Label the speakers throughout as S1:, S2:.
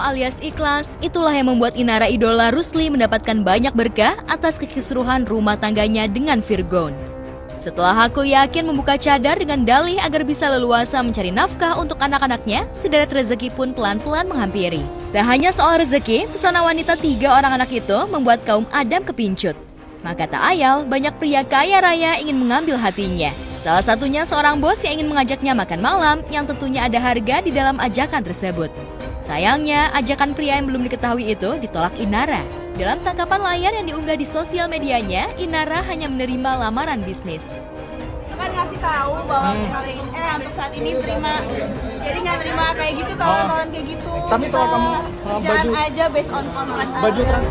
S1: alias ikhlas, itulah yang membuat Inara idola Rusli mendapatkan banyak berkah atas kekisruhan rumah tangganya dengan Virgon. Setelah Haku yakin membuka cadar dengan dalih agar bisa leluasa mencari nafkah untuk anak-anaknya, sederet rezeki pun pelan-pelan menghampiri. Tak hanya soal rezeki, pesona wanita 3 orang anak itu membuat kaum Adam kepincut. Maka tak ayal, banyak pria kaya raya ingin mengambil hatinya. Salah satunya seorang bos yang ingin mengajaknya makan malam yang tentunya ada harga di dalam ajakan tersebut. Sayangnya, ajakan pria yang belum diketahui itu ditolak Inara. Dalam tangkapan layar yang diunggah di sosial medianya, Inara hanya menerima lamaran bisnis.
S2: Itu kan ngasih tahu bahwa kali ini untuk saat ini terima. Jadi nggak terima kayak gitu, tawaran kayak gitu.
S3: Tapi soal kamu
S2: jalan
S3: baju
S2: aja based on contract
S3: baju
S2: aja.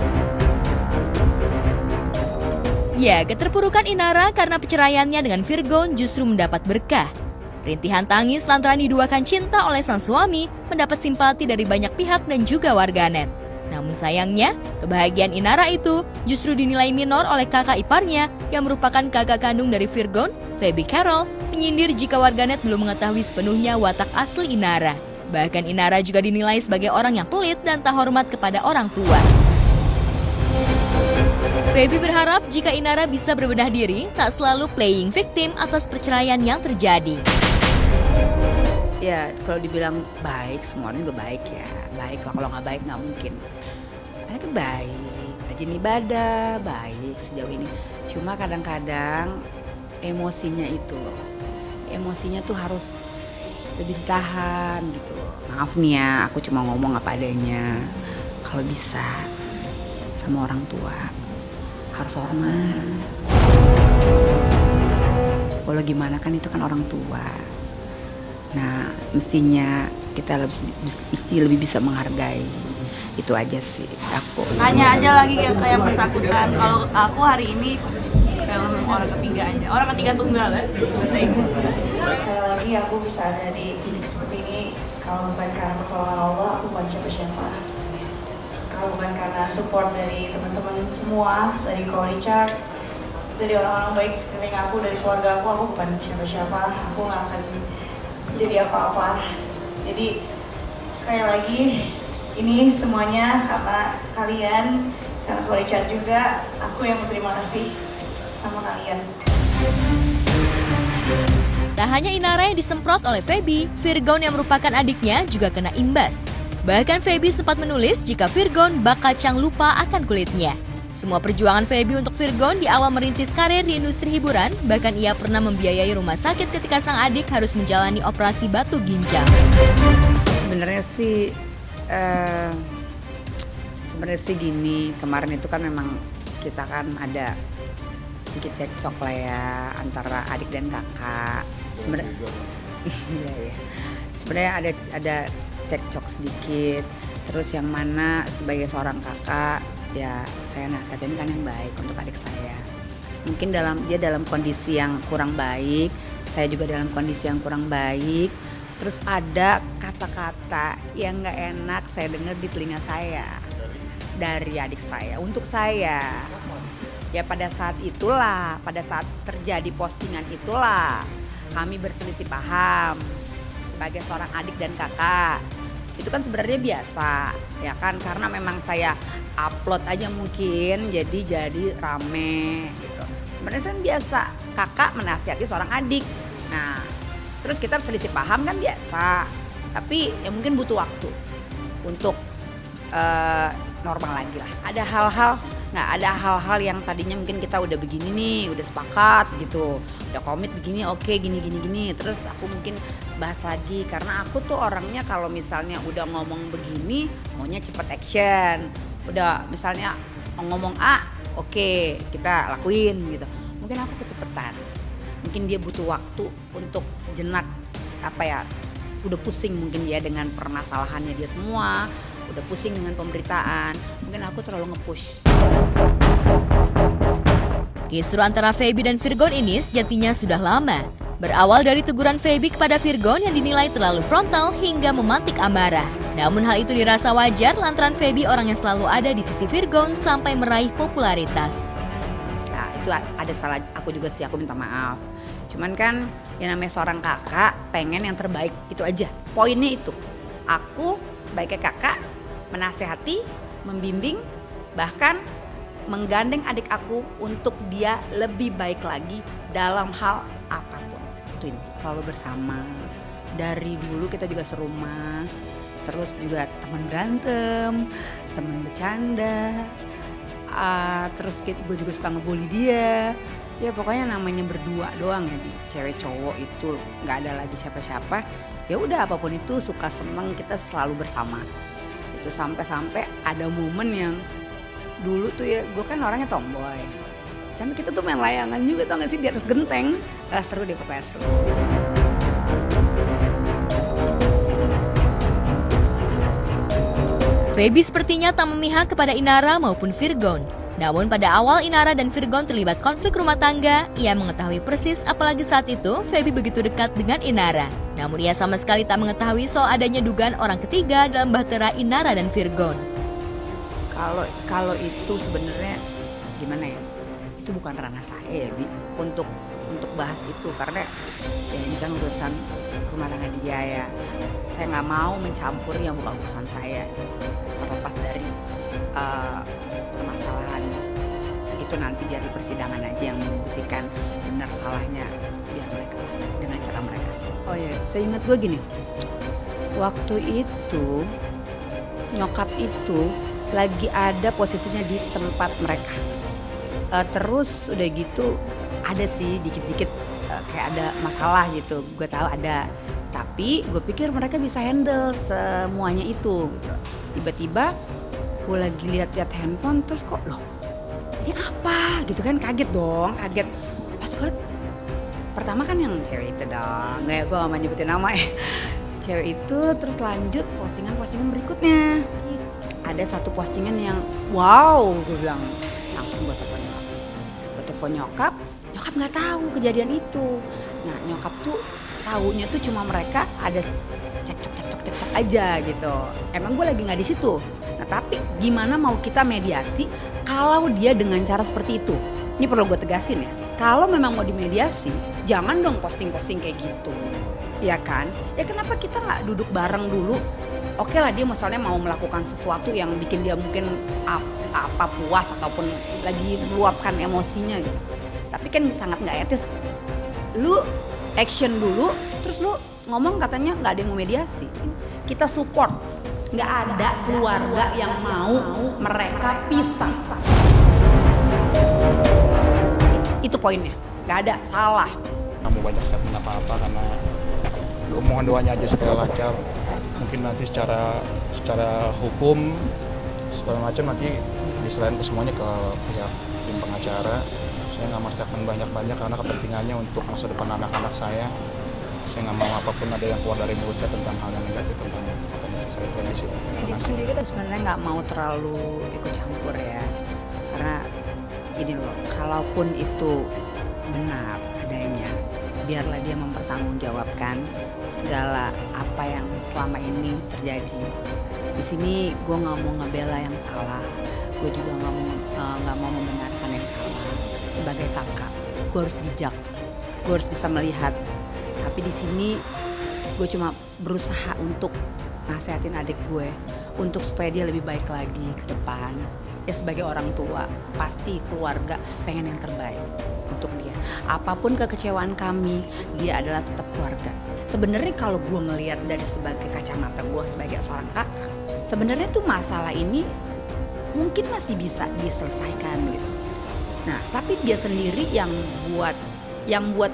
S1: Ya, keterpurukan Inara karena perceraiannya dengan Virgon justru mendapat berkah. Rintihan tangis lantaran diduakan cinta oleh sang suami mendapat simpati dari banyak pihak dan juga warganet. Namun sayangnya, kebahagiaan Inara itu justru dinilai minor oleh kakak iparnya yang merupakan kakak kandung dari Virgon, Feby Carol, menyindir jika warganet belum mengetahui sepenuhnya watak asli Inara. Bahkan Inara juga dinilai sebagai orang yang pelit dan tak hormat kepada orang tua. Feby berharap jika Inara bisa berbenah diri, tak selalu playing victim atas perceraian yang terjadi.
S4: Ya, kalau dibilang baik, semua orang juga baik ya. Baik lah, kalau nggak baik nggak mungkin. Anaknya baik, rajin ibadah, baik sejauh ini. Cuma kadang-kadang emosinya itu loh. Emosinya tuh harus lebih ditahan gitu. Maaf nih ya, aku cuma ngomong apa adanya. Kalau bisa sama orang tua harus hormat. Walau gimana kan itu kan orang tua. Nah, mestinya kita mesti lebih bisa menghargai. Itu aja sih aku.
S2: Hanya aja lagi kayak bersangkutan. Kalau aku hari ini film orang ketiga aja. Orang ketiga tunggal ya. Bahasa Inggris.
S5: Sekali lagi aku bisa ada di titik seperti ini kalau bukan karena pertolongan Allah, aku bukan siapa-siapa. Kalau bukan karena support dari teman-teman semua, dari Ko Richard, dari orang-orang baik sekeliling aku, dari keluarga aku bukan siapa-siapa. Aku nggak akan jadi apa-apa. Jadi sekali lagi ini semuanya karena kalian, karena Ko Richard juga. Aku yang berterima kasih sama kalian.
S1: Tak hanya Inara yang disemprot oleh Feby, Virgon yang merupakan adiknya juga kena imbas. Bahkan Feby sempat menulis jika Virgon bak kacang lupa akan kulitnya. Semua perjuangan Feby untuk Virgon di awal merintis karir di industri hiburan, bahkan ia pernah membiayai rumah sakit ketika sang adik harus menjalani operasi batu ginjal.
S4: Sebenarnya sih gini, kemarin itu kan memang kita kan ada sedikit cekcok lah ya antara adik dan kakak. Sebenarnya ada cekcok sedikit. Terus yang mana sebagai seorang kakak, ya saya nasihatin kan yang baik untuk adik saya. Mungkin dia dalam kondisi yang kurang baik, saya juga dalam kondisi yang kurang baik. Terus ada kata-kata yang nggak enak saya dengar di telinga saya dari adik saya untuk saya. Ya pada saat itulah, pada saat terjadi postingan itulah kami berselisih paham sebagai seorang adik dan kakak. Itu kan sebenarnya biasa, ya kan, karena memang saya upload aja mungkin jadi rame gitu. Sebenarnya kan biasa kakak menasihati seorang adik. Nah, terus kita selisih paham kan biasa. Tapi ya mungkin butuh waktu untuk normal lagi lah. Ada hal-hal yang tadinya mungkin kita udah begini nih, udah sepakat gitu, udah komit begini, oke, gini. Terus aku mungkin bahas lagi karena aku tuh orangnya kalau misalnya udah ngomong begini maunya cepet action. Udah misalnya ngomong A, oke, kita lakuin gitu. Mungkin aku kecepatan. Mungkin dia butuh waktu untuk sejenak udah pusing mungkin dia dengan permasalahannya dia semua, udah pusing dengan pemberitaan. Mungkin aku terlalu nge-push.
S1: Kisru antara Feby dan Virgon ini sejatinya sudah lama. Berawal dari teguran Feby kepada Virgon yang dinilai terlalu frontal hingga memantik amarah. Namun hal itu dirasa wajar lantaran Feby orang yang selalu ada di sisi Virgon sampai meraih popularitas.
S4: Nah itu ada salah aku juga sih, aku minta maaf. Cuman kan yang namanya seorang kakak pengen yang terbaik, itu aja. Poinnya itu, aku sebagai kakak menasehati, membimbing, bahkan menggandeng adik aku untuk dia lebih baik lagi dalam hal apapun. Itu ini, selalu bersama. Dari dulu kita juga serumah, terus juga teman berantem, teman bercanda, terus gue juga suka ngebully dia. Ya pokoknya namanya berdua doang ya, Bi. Cewek cowok itu nggak ada lagi siapa-siapa. Ya udah apapun itu, suka seneng kita selalu bersama. Itu sampai ada momen yang dulu tuh ya, gue kan orangnya tomboy. Sampai kita tuh main layangan juga, tau gak sih, di atas genteng. Seru deh pokoknya, seru.
S1: Feby sepertinya tak memihak kepada Inara maupun Virgon. Namun pada awal Inara dan Virgon terlibat konflik rumah tangga, ia mengetahui persis apalagi saat itu Feby begitu dekat dengan Inara. Namun ia sama sekali tak mengetahui soal adanya dugaan orang ketiga dalam bahtera Inara dan Virgon.
S4: Kalau itu sebenarnya gimana ya? Itu bukan ranah saya ya, Bi, untuk bahas itu, karena ya ini kan urusan rumah tangga dia ya. Saya nggak mau mencampur yang bukan urusan saya. Terlepas dari permasalahan itu, nanti biar di persidangan aja yang membuktikan benar salahnya, biar mereka dengan cara mereka. Oh ya, saya ingat gue gini, waktu itu nyokap itu lagi ada posisinya di tempat mereka. Terus udah gitu ada sih dikit-dikit kayak ada masalah gitu, gue tahu ada. Tapi gue pikir mereka bisa handle semuanya itu gitu. Tiba-tiba gue lagi lihat-lihat handphone, terus kok loh ini apa gitu kan, kaget dong, kaget. Pas gue liat, pertama kan yang cewek itu dong, nggak, gue gak mau nyebutin nama ya. Cewek itu, terus lanjut postingan berikutnya. Ada satu postingan yang wow, gue bilang, langsung gue telepon nyokap. Gue telepon nyokap nggak tahu kejadian itu. Nah nyokap tuh taunya tuh cuma mereka ada cekcok aja gitu. Emang gue lagi nggak di situ. Nah tapi gimana mau kita mediasi kalau dia dengan cara seperti itu? Ini perlu gue tegasin ya. Kalau memang mau dimediasi, jangan dong posting-posting kayak gitu, ya kan? Ya kenapa kita nggak duduk bareng dulu? Oke lah, dia misalnya mau melakukan sesuatu yang bikin dia mungkin apa puas ataupun lagi meluapkan emosinya gitu. Tapi kan sangat nggak etis. Lu action dulu, terus lu ngomong katanya nggak ada yang mau mediasi. Kita support. Nggak ada keluarga yang mau mereka pisah. Itu poinnya. Nggak ada, salah.
S3: Kamu banyak statement apa-apa karena omongan doanya aja supaya lancar. Mungkin nanti secara hukum segala macam nanti diserahin ke semuanya ke pihak tim pengacara. Saya nggak mau statement banyak-banyak karena kepentingannya untuk masa depan anak-anak saya. Saya nggak mau apapun ada yang keluar dari mulut saya tentang hal yang negatif tentang saya itu di situ.
S4: Jadi sendiri kan sebenarnya nggak mau terlalu ikut campur ya, karena ini loh, kalaupun itu benar adanya, biarlah dia mempertanggungjawabkan segala apa yang selama ini terjadi. Di sini gue nggak mau ngebela yang salah, gue juga nggak mau membenarkan yang salah. Sebagai kakak, gue harus bijak, gue harus bisa melihat. Tapi di sini gue cuma berusaha untuk nasehatin adik gue, untuk supaya dia lebih baik lagi ke depan. Ya sebagai orang tua, pasti keluarga pengen yang terbaik untuk dia. Apapun kekecewaan kami, dia adalah tetap keluarga. Sebenarnya kalau gue ngelihat dari sebagai kacamata gue sebagai seorang kakak, sebenarnya tuh masalah ini mungkin masih bisa diselesaikan gitu. Nah, tapi dia sendiri yang buat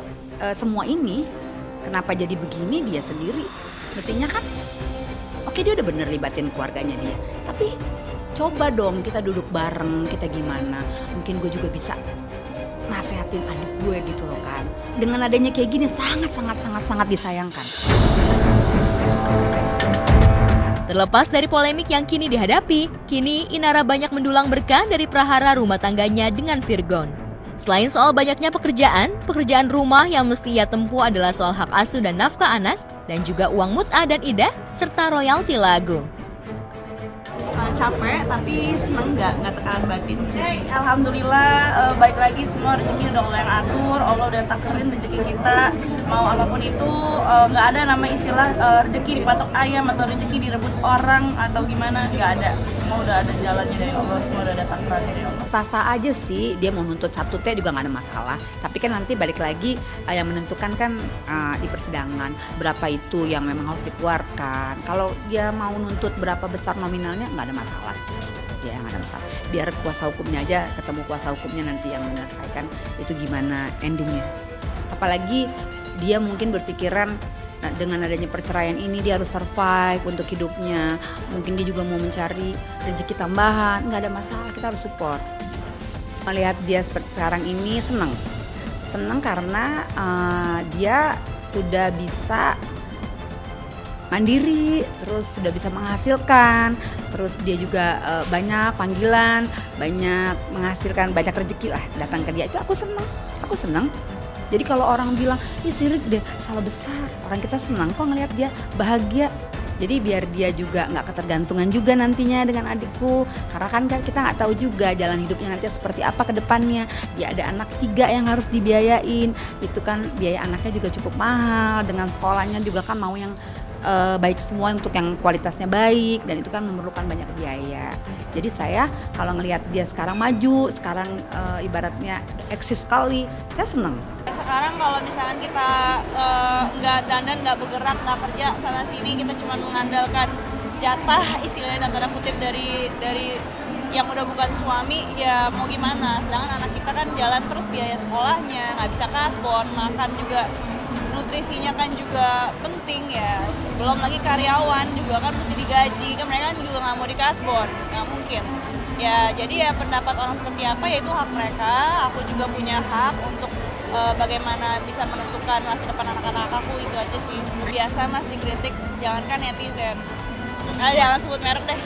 S4: semua ini. Kenapa jadi begini, dia sendiri. Mestinya kan, oke dia udah bener libatin keluarganya dia. Tapi coba dong kita duduk bareng, kita gimana. Mungkin gue juga bisa nasehatin adik gue gitu loh kan. Dengan adanya kayak gini sangat disayangkan.
S1: Terlepas dari polemik yang kini dihadapi, kini Inara banyak mendulang berkah dari prahara rumah tangganya dengan Virgon. Selain soal banyaknya pekerjaan rumah yang mesti ia tempuh adalah soal hak asuh dan nafkah anak, dan juga uang mut'ah dan idah, serta royalti lagu.
S2: capek tapi seneng nggak tekanan batin. Alhamdulillah baik lagi semua rezeki udah Allah yang atur, Allah udah takdirin rezeki kita mau apapun itu, nggak ada nama istilah rezeki dipatok ayam atau rezeki direbut orang atau gimana, nggak ada. Semua udah ada jalannya dari Allah, semua udah ada takdirnya dari Allah.
S4: Sah-sah aja sih, dia mau nuntut 1 T juga nggak ada masalah. Tapi kan nanti balik lagi yang menentukan kan di persidangan berapa itu yang memang harus dikeluarkan. Kalau dia mau nuntut berapa besar nominalnya nggak ada masalah sih. Ya nggak ada masalah. Biar kuasa hukumnya aja, ketemu kuasa hukumnya nanti yang menyelesaikan itu gimana endingnya. Apalagi dia mungkin berpikiran dengan adanya perceraian ini dia harus survive untuk hidupnya. Mungkin dia juga mau mencari rezeki tambahan, nggak ada masalah, kita harus support. Melihat dia seperti sekarang ini seneng karena dia sudah bisa mandiri, terus sudah bisa menghasilkan, terus dia juga banyak panggilan, banyak menghasilkan, banyak rezeki lah datang ke dia. Itu aku seneng. Jadi kalau orang bilang, ya sirik deh, salah besar. Orang kita senang kok ngelihat dia bahagia. Jadi biar dia juga nggak ketergantungan juga nantinya dengan adikku. Karena kan kita nggak tahu juga jalan hidupnya nanti seperti apa ke depannya. Dia ada anak 3 yang harus dibiayain. Itu kan biaya anaknya juga cukup mahal. Dengan sekolahnya juga kan mau yang baik semua untuk yang kualitasnya baik. Dan itu kan memerlukan banyak biaya. Jadi saya kalau ngelihat dia sekarang maju, sekarang ibaratnya eksis sekali, saya senang.
S2: Sekarang kalau misalkan kita nggak dandan, nggak bergerak, nggak kerja sana sini, kita cuma mengandalkan jatah istilahnya dalam tanda kutip dari yang udah bukan suami, ya mau gimana. Sedangkan anak kita kan jalan terus biaya sekolahnya, nggak bisa kasbon, makan juga, nutrisinya kan juga penting ya. Belum lagi karyawan juga kan mesti digaji, kan mereka kan juga nggak mau dikasbon, nggak mungkin. Ya jadi ya pendapat orang seperti apa ya itu hak mereka. Aku juga punya hak untuk bagaimana bisa menentukan masa depan anak-anak aku, itu aja sih. Biasa mas dikritik, jangankan netizen. Nah, jangan sebut merek deh.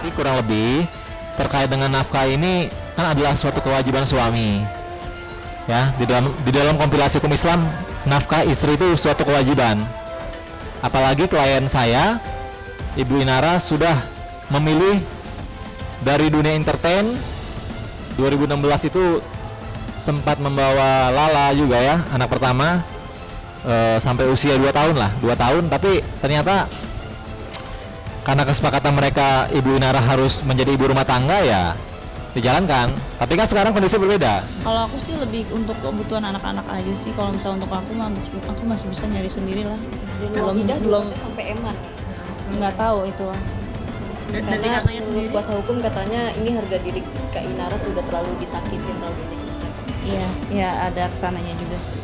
S6: Jadi kurang lebih terkait dengan nafkah ini kan adalah suatu kewajiban suami. Ya, di dalam kompilasi hukum Islam, nafkah istri itu suatu kewajiban. Apalagi klien saya, Ibu Inara sudah memilih dari dunia entertain. 2016 itu sempat membawa Lala juga ya, anak pertama, sampai usia 2 tahun lah, 2 tahun, tapi ternyata karena kesepakatan mereka Ibu Inara harus menjadi ibu rumah tangga ya dijalankan. Tapi kan sekarang kondisi berbeda.
S2: Kalau aku sih lebih untuk kebutuhan anak-anak aja sih. Kalau misalnya untuk aku masih bisa nyari sendiri lah. Belum
S7: sampai eman.
S2: Nggak tahu itu.
S7: Karena menurut kuasa hukum katanya ini harga diri Kak Inara sudah terlalu disakitin, terlalu diinjak.
S2: Iya, ada kesananya juga sih.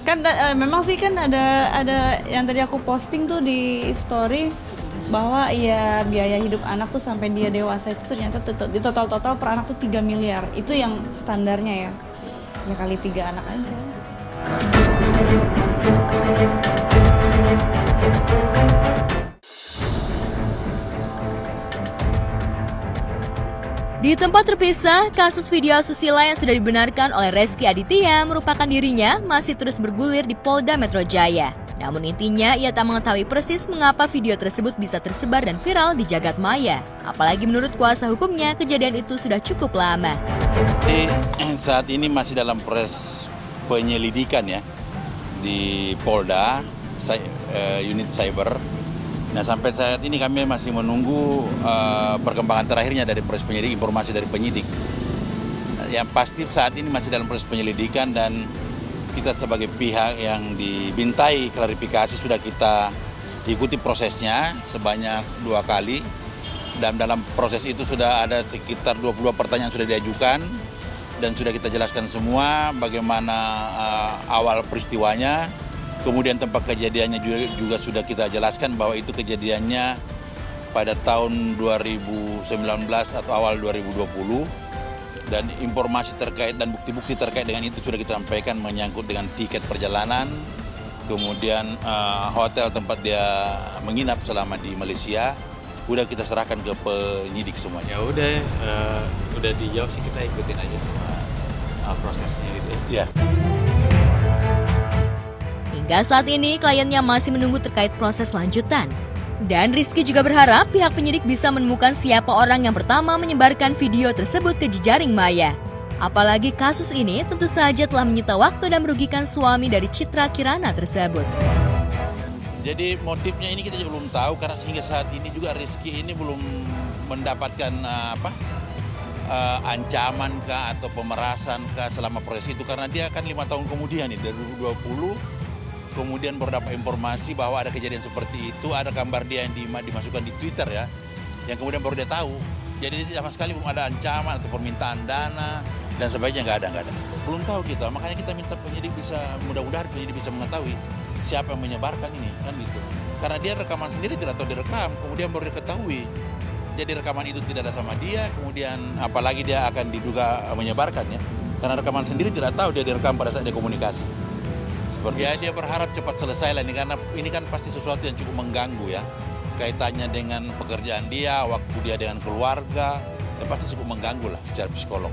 S2: Kan memang sih kan ada yang tadi aku posting tuh di story bahwa ya biaya hidup anak tuh sampai dia dewasa itu ternyata di total per anak tuh 3 miliar. Itu yang standarnya ya. Ya kali 3 anak aja.
S1: Di tempat terpisah, kasus video asusila yang sudah dibenarkan oleh Rezky Aditya merupakan dirinya masih terus bergulir di Polda Metro Jaya. Namun intinya, ia tak mengetahui persis mengapa video tersebut bisa tersebar dan viral di jagat maya. Apalagi menurut kuasa hukumnya, kejadian itu sudah cukup lama.
S8: Saat ini masih dalam proses penyelidikan ya di Polda, unit cyber. Nah sampai saat ini kami masih menunggu perkembangan terakhirnya dari proses penyelidik, informasi dari penyidik. Yang pasti saat ini masih dalam proses penyelidikan dan kita sebagai pihak yang dibintai klarifikasi sudah kita ikuti prosesnya sebanyak 2 kali. Dan dalam proses itu sudah ada sekitar 22 pertanyaan sudah diajukan dan sudah kita jelaskan semua bagaimana awal peristiwanya. Kemudian tempat kejadiannya juga sudah kita jelaskan bahwa itu kejadiannya pada tahun 2019 atau awal 2020. Dan informasi terkait dan bukti-bukti terkait dengan itu sudah kita sampaikan menyangkut dengan tiket perjalanan, kemudian hotel tempat dia menginap selama di Malaysia, udah kita serahkan ke penyidik semuanya.
S9: Ya udah dijawab sih, kita ikutin aja semua prosesnya gitu ya.
S1: Hingga saat ini, kliennya masih menunggu terkait proses lanjutan. Dan Rizky juga berharap pihak penyidik bisa menemukan siapa orang yang pertama menyebarkan video tersebut ke jejaring maya. Apalagi kasus ini tentu saja telah menyita waktu dan merugikan suami dari Citra Kirana tersebut.
S8: Jadi motifnya ini kita juga belum tahu karena sehingga saat ini juga Rizky ini belum mendapatkan ancaman kah atau pemerasan kah selama proses itu, karena dia kan 5 tahun kemudian nih, dari 2020 kemudian baru dapat informasi bahwa ada kejadian seperti itu, ada gambar dia yang dimasukkan di Twitter ya, yang kemudian baru dia tahu. Jadi sama sekali belum ada ancaman atau permintaan dana dan sebagainya, nggak ada. Belum tahu kita, makanya kita minta penyidik bisa, mudah-mudahan penyidik bisa mengetahui siapa yang menyebarkan ini, kan gitu. Karena dia rekaman sendiri tidak tahu direkam, kemudian baru diketahui. Jadi rekaman itu tidak ada sama dia, kemudian apalagi dia akan diduga menyebarkan ya. Karena rekaman sendiri tidak tahu dia direkam pada saat dia komunikasi. Seperti ya, dia berharap cepat selesai lah ini, karena ini kan pasti sesuatu yang cukup mengganggu ya. Kaitannya dengan pekerjaan dia, waktu dia dengan keluarga, ya pasti cukup mengganggu lah secara psikolog.